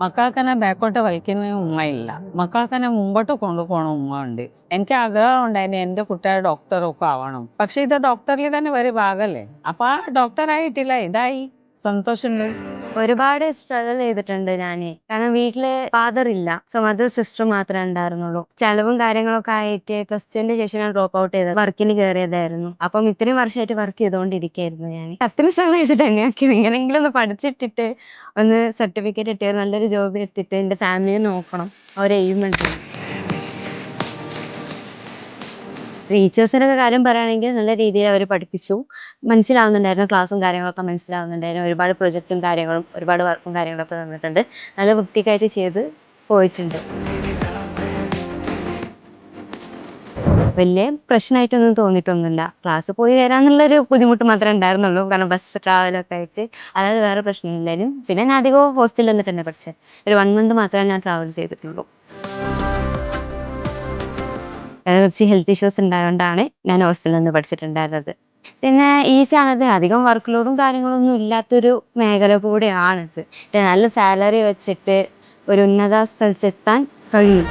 മക്കൾക്കെന്നെ ബാക്കോട്ട് വലിക്കുന്ന ഉമ്മയില്ല. മക്കൾക്കെന്നെ മുമ്പോട്ട് കൊണ്ടുപോണ ഉമ്മ ഉണ്ട്. എനിക്ക് ആഗ്രഹം ഉണ്ടായിന് എന്റെ കുട്ടികൾ ഡോക്ടറൊക്കെ ആവണം. പക്ഷെ ഇത് ഡോക്ടറിൽ തന്നെ ഒരു ഭാഗല്ലേ. അപ്പൊ ആ ഡോക്ടറായിട്ടില്ല, ഇതായി. സന്തോഷമുണ്ട്. ഒരുപാട് സ്ട്രഗിൾ ചെയ്തിട്ടുണ്ട് ഞാന്. കാരണം വീട്ടില് ഫാദർ ഇല്ല. സോ മദർ സിസ്റ്റർ മാത്രമേ ഉണ്ടായിരുന്നുള്ളൂ. ചെലവും കാര്യങ്ങളൊക്കെ ആയിട്ട് +2 ശേഷം ഞാൻ ഡ്രോപ്പ് ഔട്ട് ചെയ്തത് വർക്കിന് കയറിയതായിരുന്നു. അപ്പം ഇത്രയും വർഷമായിട്ട് വർക്ക് ചെയ്തുകൊണ്ടിരിക്കുകയായിരുന്നു ഞാൻ. അത്രയും സ്ട്രഗിൾ ചെയ്തിട്ട് എങ്ങനെയെങ്കിലും ഒന്ന് പഠിച്ചിട്ടിട്ട് ഒന്ന് സർട്ടിഫിക്കറ്റ് കിട്ടിയ നല്ലൊരു ജോബ് എത്തിയിട്ട് എന്റെ ഫാമിലിയെ നോക്കണം. ഒരു എയിം ഉണ്ട്. ടീച്ചേഴ്സിൻ്റെ കാര്യം പറയുകയാണെങ്കിൽ നല്ല രീതിയിൽ അവർ പഠിപ്പിച്ചു. മനസ്സിലാവുന്നുണ്ടായിരുന്നു. ക്ലാസ്സും കാര്യങ്ങളൊക്കെ മനസ്സിലാവുന്നുണ്ടായിരുന്നു. ഒരുപാട് പ്രൊജക്റ്റും കാര്യങ്ങളും ഒരുപാട് വർക്കും കാര്യങ്ങളൊക്കെ തന്നിട്ടുണ്ട്. നല്ല വൃത്തിക്കായിട്ട് ചെയ്ത് പോയിട്ടുണ്ട്. വലിയ പ്രശ്നമായിട്ടൊന്നും തോന്നിയിട്ടൊന്നുമില്ല. ക്ലാസ് പോയി വരാന്നുള്ളൊരു ബുദ്ധിമുട്ട് മാത്രമേ ഉണ്ടായിരുന്നുള്ളൂ. കാരണം ബസ് ട്രാവലൊക്കെ ആയിട്ട്. അതായത് വേറെ പ്രശ്നമില്ലായിരുന്നു. പിന്നെ ഞാൻ അധികവും ഹോസ്റ്റലിൽ നിന്നിട്ട് തന്നെ പഠിച്ചത്. ഒരു 1 മന്ത് മാത്രമേ ഞാൻ ട്രാവൽ ചെയ്തിട്ടുള്ളൂ. കുറച്ച് ഹെൽത്ത് ഇഷ്യൂസ് ഉണ്ടായതുകൊണ്ടാണ് ഞാൻ ഹോസ്റ്റലിൽ നിന്ന് പഠിച്ചിട്ടുണ്ടായിരുന്നത്. പിന്നെ ഈസി ആണത്. അധികം വർക്ക് ലോഡും കാര്യങ്ങളൊന്നും ഇല്ലാത്തൊരു മേഖല കൂടെയാണിത്. നല്ല സാലറി വെച്ചിട്ട് ഒരു ഉന്നത സ്ഥലത്തെത്താൻ കഴിയും.